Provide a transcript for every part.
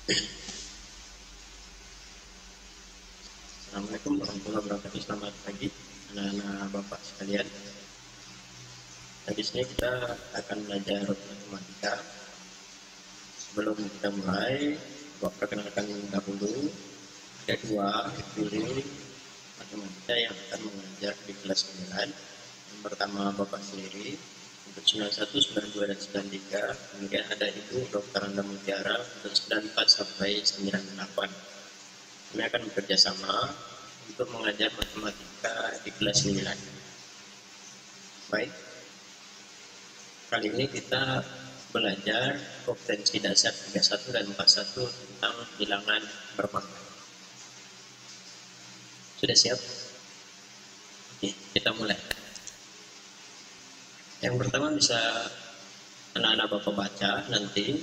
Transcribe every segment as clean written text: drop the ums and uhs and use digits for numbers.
Assalamualaikum warahmatullahi wabarakatuh. Selamat pagi anak-anak bapak sekalian. Di sini kita akan belajar matematika. Sebelum kita mulai, bapak perkenalkan dahulu ada dua guru matematika yang akan mengajar di kelas 9. Yang pertama bapak sendiri untuk 91, 92 dan 93. Kemudian ada Ibu Dr. Anda Mutiara untuk 94 sampai 98. Kami akan bekerja sama untuk mengajar matematika di kelas 9. Baik, kali ini kita belajar kompetensi dasar 31 dan 41 tentang bilangan berpangkat. Sudah siap? Oke, kita mulai. Yang pertama bisa anak-anak bapak baca nanti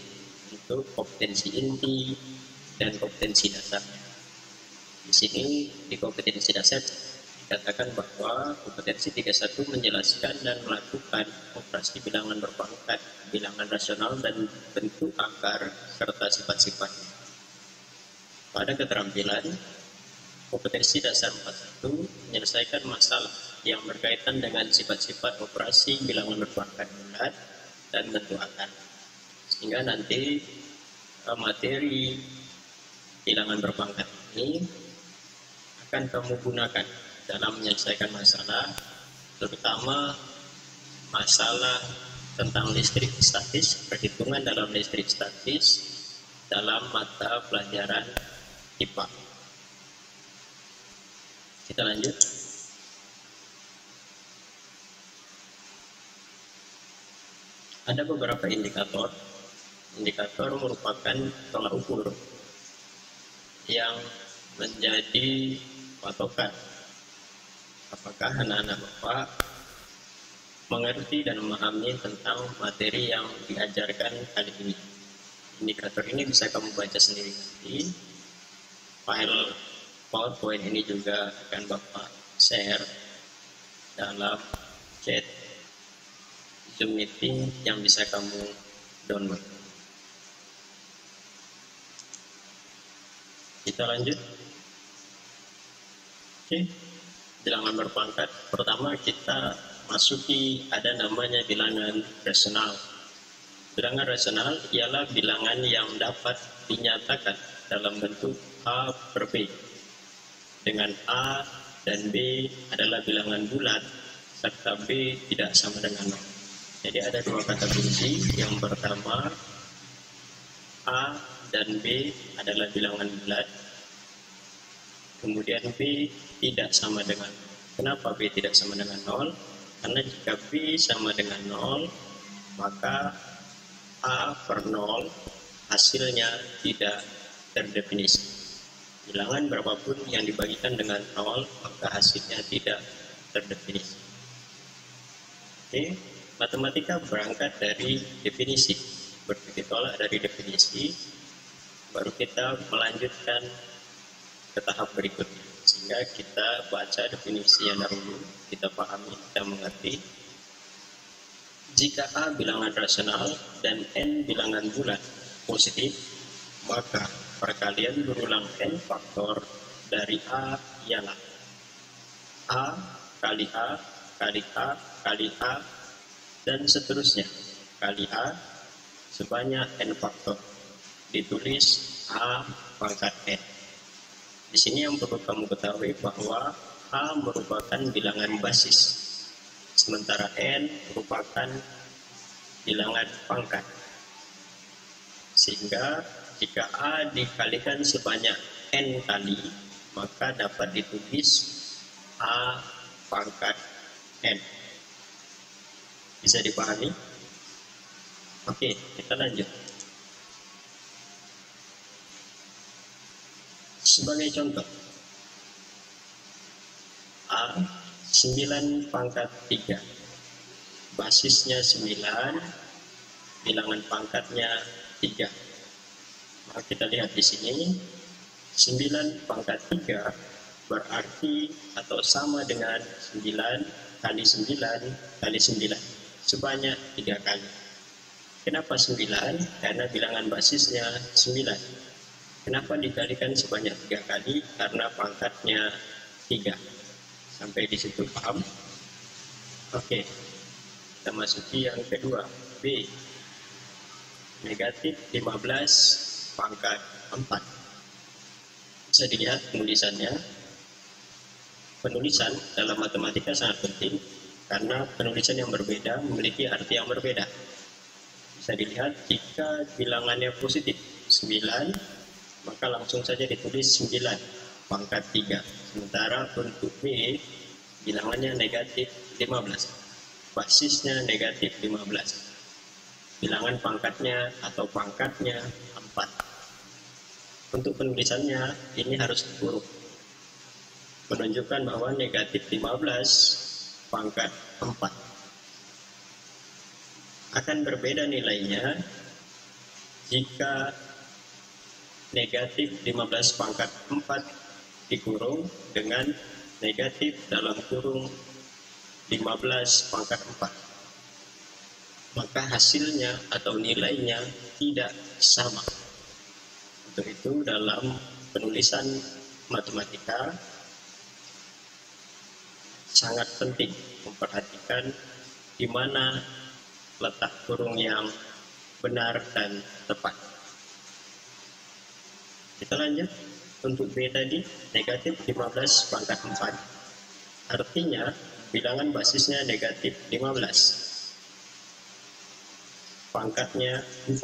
untuk kompetensi inti dan kompetensi dasar. Di sini di kompetensi dasar dikatakan bahwa kompetensi 31 menjelaskan dan melakukan operasi bilangan berpangkat, bilangan rasional dan bentuk akar serta sifat-sifatnya. Pada keterampilan kompetensi dasar 41 menyelesaikan masalah yang berkaitan dengan sifat-sifat operasi bilangan berpangkat bulat dan bentuk akar. Sehingga nanti materi bilangan berpangkat ini akan kamu gunakan dalam menyelesaikan masalah, terutama masalah tentang listrik statis, perhitungan dalam listrik statis dalam mata pelajaran IPA. Kita lanjut. Ada beberapa indikator. Indikator merupakan tolak ukur yang menjadi patokan apakah anak-anak bapak mengerti dan memahami tentang materi yang diajarkan kali ini. Indikator ini bisa kamu baca sendiri nanti. File PowerPoint ini juga akan bapak share dalam chat Zoom meeting yang bisa kamu download. Kita lanjut. Oke, bilangan berpangkat. Pertama kita masuki ada namanya bilangan rasional. Bilangan rasional ialah bilangan yang dapat dinyatakan dalam bentuk A per B. Dengan A dan B adalah bilangan bulat, serta B tidak sama dengan 0. Jadi ada dua kata kunci. Yang pertama, A dan B adalah bilangan bulat. Kemudian B tidak sama dengan 0. Kenapa B tidak sama dengan 0? Karena jika B sama dengan 0, maka A per 0 hasilnya tidak terdefinisi. Bilangan berapapun yang dibagikan dengan 0, maka hasilnya tidak terdefinisi. Oke, matematika berangkat dari definisi. Berpikir tolak dari definisi, baru kita melanjutkan ke tahap berikutnya, sehingga kita baca definisi yang dahulu, kita pahami, kita mengerti. Jika A bilangan rasional dan N bilangan bulat positif, maka perkalian berulang N faktor dari A ialah A kali A kali A kali A dan seterusnya kali A sebanyak N faktor, ditulis A pangkat N. Di sini yang perlu kamu ketahui bahwa A merupakan bilangan basis, sementara N merupakan bilangan pangkat. Sehingga jika A dikalikan sebanyak N kali, maka dapat ditulis A pangkat N. Bisa dipahami? Oke, kita lanjut. Sebagai contoh, A 9 pangkat 3, basisnya 9, bilangan pangkatnya 3. Maka kita lihat di sini 9 pangkat 3 berarti atau sama dengan 9 kali 9 kali 9 sebanyak 3 kali. Kenapa 9? Karena bilangan basisnya 9. Kenapa dikalikan sebanyak 3 kali? Karena pangkatnya 3. Sampai di situ paham? Oke, kita masuki yang kedua, B. Negatif 15 pangkat 4. Bisa dilihat penulisannya. Penulisan dalam matematika sangat penting karena penulisan yang berbeda memiliki arti yang berbeda. Bisa dilihat jika bilangannya positif 9, maka langsung saja ditulis 9 pangkat 3. Sementara untuk B, bilangannya negatif 15. Basisnya negatif 15. Bilangan pangkatnya atau pangkatnya 4. Untuk penulisannya ini harus dikurung. Menunjukkan bahwa negatif 15 pangkat 4. Akan berbeda nilainya jika negatif 15 pangkat 4 dikurung dengan negatif dalam kurung 15 pangkat 4. Maka hasilnya atau nilainya tidak sama. Untuk itu dalam penulisan matematika sangat penting memperhatikan di mana letak kurung yang benar dan tepat. Kita lanjut. Untuk B tadi negatif 15 pangkat 4. Artinya bilangan basisnya negatif 15. Pangkatnya 4.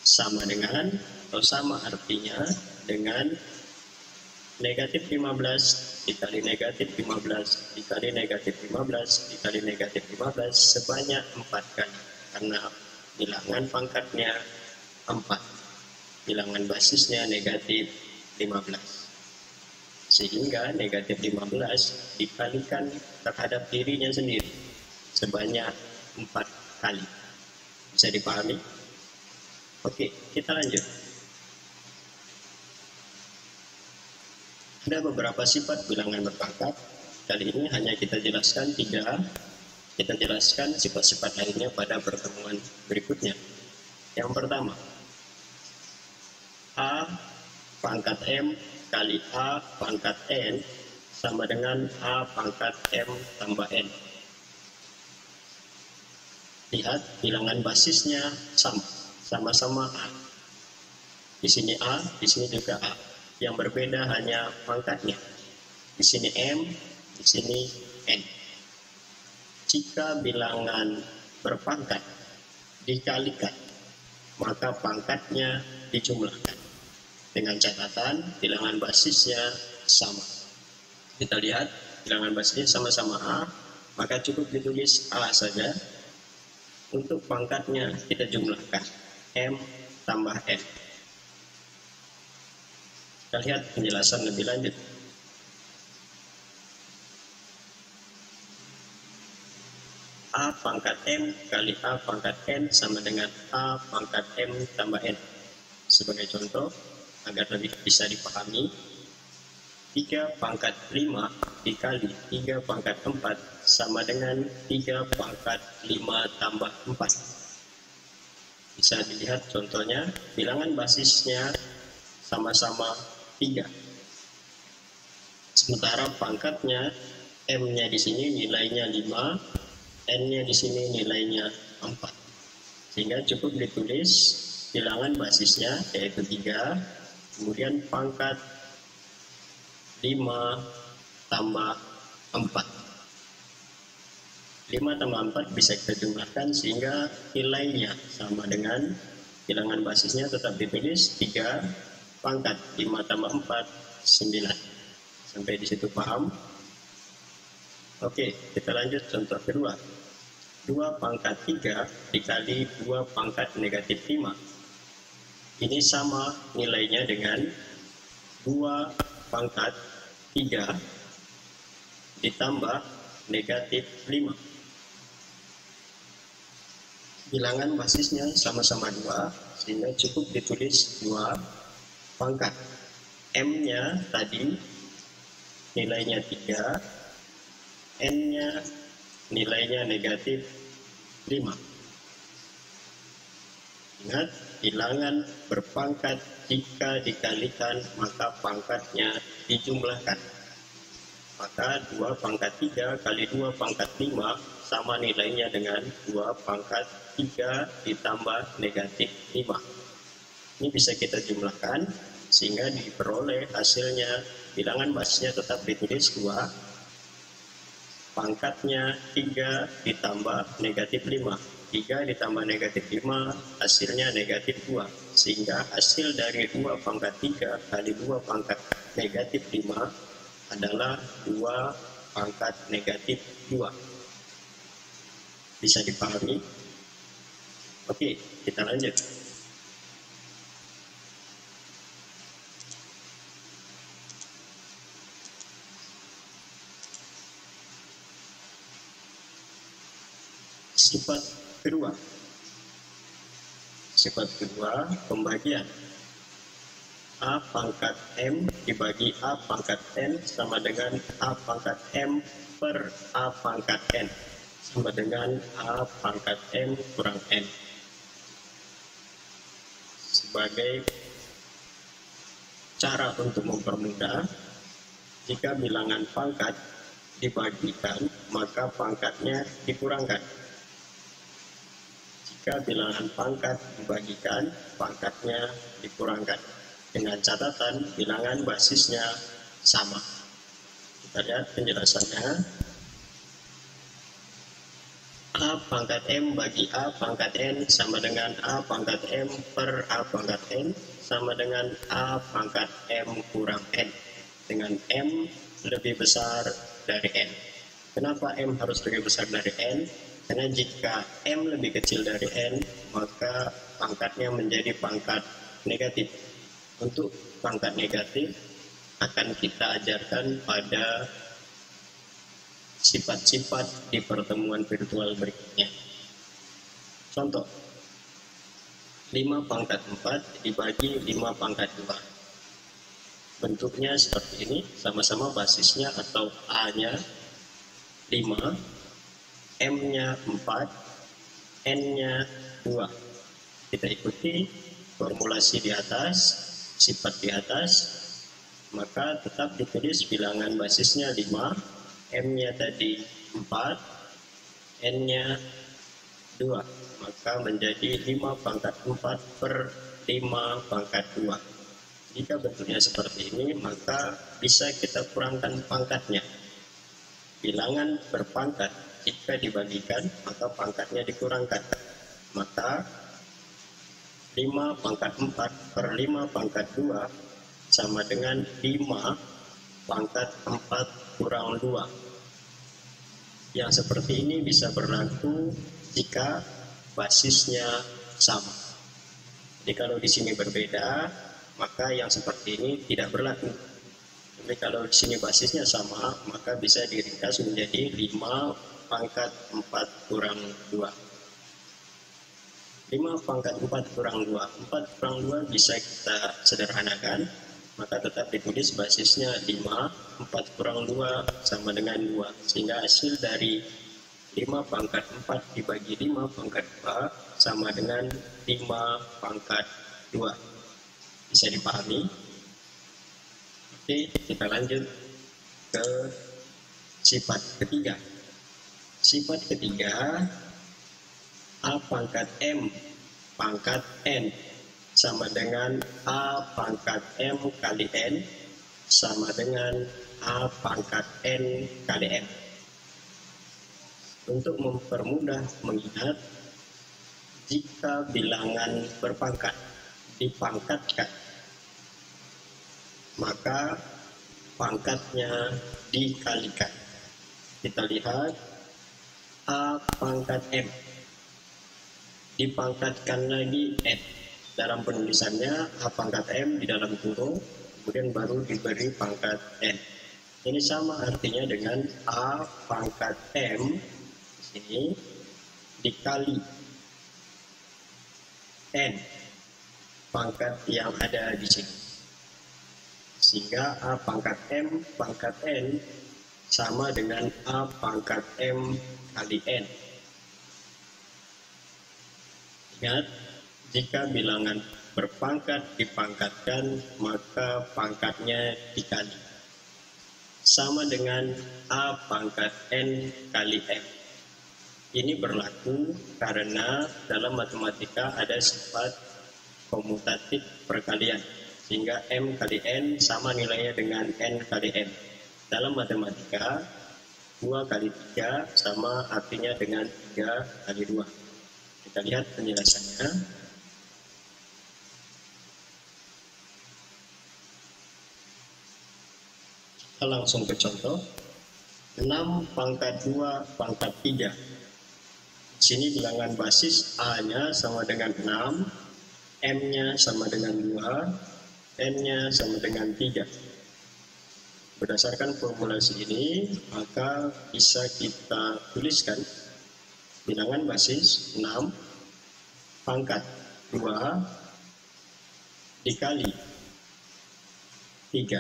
Sama dengan atau sama artinya dengan negatif 15 dikali negatif 15 dikali negatif 15 dikali negatif 15 sebanyak 4 kali. Karena bilangan pangkatnya 4. Bilangan basisnya negatif 15. Sehingga negatif 15 dikalikan terhadap dirinya sendiri sebanyak 4 kali. Bisa dipahami? Oke, kita lanjut. Ada beberapa sifat bilangan berpangkat. Kali ini hanya kita jelaskan 3. Kita jelaskan sifat-sifat lainnya pada pertemuan berikutnya. Yang pertama, A pangkat M kali A pangkat N sama dengan A pangkat M tambah N. Lihat bilangan basisnya sama-sama A. Di sini A, di sini juga A. Yang berbeda hanya pangkatnya. Di sini M, di sini N. Jika bilangan berpangkat dikalikan, maka pangkatnya dijumlahkan. Dengan catatan bilangan basisnya sama. Kita lihat bilangan basisnya sama-sama A, maka cukup ditulis A saja. Untuk pangkatnya kita jumlahkan M tambah N. Kita lihat penjelasan lebih lanjut. A pangkat M kali A pangkat N sama dengan A pangkat M tambah N. Sebagai contoh, agar lebih bisa dipahami, 3 pangkat 5 dikali 3 pangkat 4 sama dengan 3 pangkat 5 tambah 4. Bisa dilihat contohnya, bilangan basisnya sama-sama 3. Sementara pangkatnya, M-nya di sini nilainya 5, N-nya di sini nilainya 4. Sehingga cukup ditulis bilangan basisnya yaitu 3, kemudian pangkat 5 tambah 4. 5 tambah 4 bisa kita jumlahkan sehingga nilainya sama dengan bilangan basisnya tetap ditulis 3 pangkat 5 tambah 4, 9. Sampai di situ paham? Oke, kita lanjut contoh kedua. 2 pangkat 3 dikali 2 pangkat negatif 5. Ini sama nilainya dengan 2 pangkat 3 ditambah negatif 5. Bilangan basisnya sama-sama 2, sehingga cukup ditulis 2 pangkat. M-nya tadi nilainya 3, N-nya nilainya negatif 5. Ingat, bilangan berpangkat jika dikalikan maka pangkatnya dijumlahkan. Maka 2 pangkat 3 kali 2 pangkat 5 sama nilainya dengan 2 pangkat 3 ditambah negatif 5. Ini bisa kita jumlahkan sehingga diperoleh hasilnya bilangan basisnya tetap ditulis 2, pangkatnya 3 ditambah negatif 5. 3 ditambah negatif 5 hasilnya negatif 2, sehingga hasil dari 2 pangkat 3 kali 2 pangkat negatif 5 adalah 2 pangkat negatif 2. Bisa dipahami? Oke, kita lanjut. Sifat kedua. Sifat kedua, pembagian. A pangkat M dibagi A pangkat N sama dengan A pangkat M per A pangkat N sama dengan A pangkat M kurang N. Sebagai cara untuk mempermudah, jika bilangan pangkat dibagikan, maka pangkatnya dikurangkan. Jika bilangan pangkat dibagikan, pangkatnya dikurangkan. Dengan catatan bilangan basisnya sama. Kita lihat penjelasannya. A pangkat M bagi A pangkat N sama dengan A pangkat M per A pangkat N sama dengan A pangkat M kurang N. Dengan M lebih besar dari N. Kenapa M harus lebih besar dari N? Karena jika M lebih kecil dari N, maka pangkatnya menjadi pangkat negatif. Untuk pangkat negatif akan kita ajarkan pada sifat-sifat di pertemuan virtual berikutnya. Contoh, 5 pangkat 4 dibagi 5 pangkat 2. Bentuknya seperti ini, sama-sama basisnya atau A-nya 5, M-nya 4, N-nya 2. Kita ikuti formulasi di atas, sifat di atas, maka tetap ditulis bilangan basisnya 5, M-nya tadi 4, N-nya 2, maka menjadi 5 pangkat 4 per 5 pangkat 2. Jika bentuknya seperti ini, maka bisa kita kurangkan pangkatnya. Bilangan berpangkat jika dibagikan, maka pangkatnya dikurangkan. Maka 5 pangkat 4 per 5 pangkat 2 sama dengan 5 pangkat 4 kurang 2. Yang seperti ini bisa berlaku jika basisnya sama. Jadi kalau di sini berbeda, maka yang seperti ini tidak berlaku. Tapi kalau di sini basisnya sama, maka bisa diringkas menjadi 5 pangkat 4 kurang 2. 5 pangkat 4 kurang 2. 4 kurang 2 bisa kita sederhanakan, maka tetap ditulis basisnya 5, 4 kurang 2 sama dengan 2. Sehingga hasil dari 5 pangkat 4 dibagi 5 pangkat 2 sama dengan 5 pangkat 2. Bisa dipahami? Oke, kita lanjut ke sifat ketiga. Sifat ketiga, A pangkat M pangkat N sama dengan A pangkat M kali N sama dengan A pangkat N kali M. Untuk mempermudah mengingat, jika bilangan berpangkat dipangkatkan, maka pangkatnya dikalikan. Kita lihat A pangkat M dipangkatkan lagi N. Dalam penulisannya A pangkat M di dalam kurung, kemudian baru diberi pangkat N. Ini sama artinya dengan A pangkat M di sini dikali N pangkat yang ada di sini. Sehingga A pangkat M pangkat N sama dengan A pangkat M kali N. Ingat, Jika bilangan berpangkat dipangkatkan, maka pangkatnya dikali. Sama dengan A pangkat N kali M. Ini berlaku karena dalam matematika ada sifat komutatif perkalian, sehingga M kali N sama nilainya dengan N kali M. Dalam matematika, 2 kali 3 sama artinya dengan 3 kali 2. Kita lihat penjelasannya. Kita langsung ke contoh. 6 pangkat 2 pangkat 3. Sini bilangan basis A-nya sama dengan 6, M-nya sama dengan 2, N-nya sama dengan 3. Berdasarkan formulasi ini, maka bisa kita tuliskan bilangan basis 6 pangkat 2 dikali 3.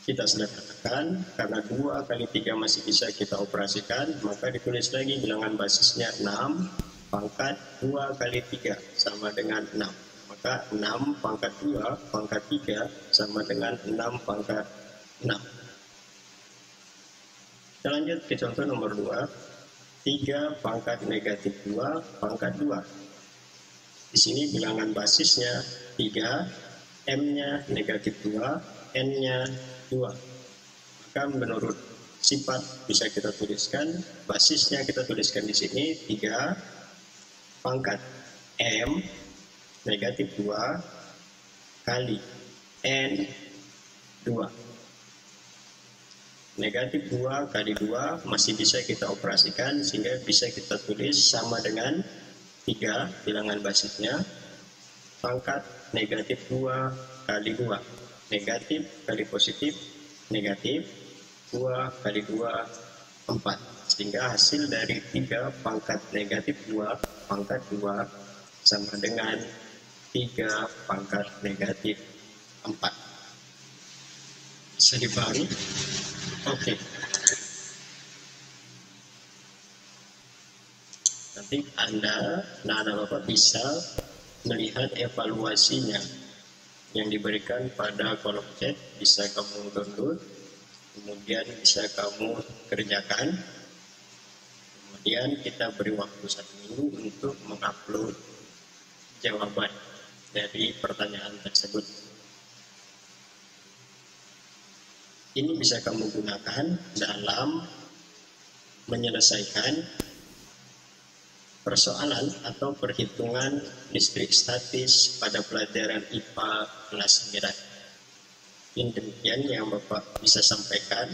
Kita sudah katakan, karena 2 kali 3 masih bisa kita operasikan, maka ditulis lagi bilangan basisnya 6 pangkat 2 kali 3 sama dengan 6. Maka 6 pangkat 2 pangkat 3 sama dengan 6 pangkat 6. Kita lanjut ke contoh nomor 2. 3 pangkat negatif 2 pangkat 2. Di sini bilangan basisnya 3, M-nya negatif 2, N-nya 2. Maka menurut sifat bisa kita tuliskan, basisnya kita tuliskan di sini 3 pangkat M negatif 2 kali N 2. Negatif 2 kali 2 masih bisa kita operasikan, sehingga bisa kita tulis sama dengan 3 bilangan basisnya pangkat negatif 2 kali 2. Negatif kali positif, negatif, 2 kali 2, 4. Sehingga hasil dari 3 pangkat negatif 2 pangkat 2 sama dengan 3 pangkat negatif 4. Bisa dipahami? Oke. Nanti Anda, anak-anak Bapak bisa melihat evaluasinya yang diberikan pada kolom chat. Bisa kamu download, kemudian bisa kamu kerjakan, kemudian kita beri waktu 1 minggu untuk mengupload jawaban dari pertanyaan tersebut. Ini bisa kamu gunakan dalam menyelesaikan persoalan atau perhitungan listrik statis pada pelajaran IPA kelas 9. Ini demikian yang Bapak bisa sampaikan.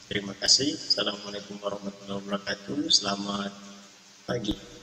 Terima kasih. Assalamualaikum warahmatullahi wabarakatuh. Selamat pagi.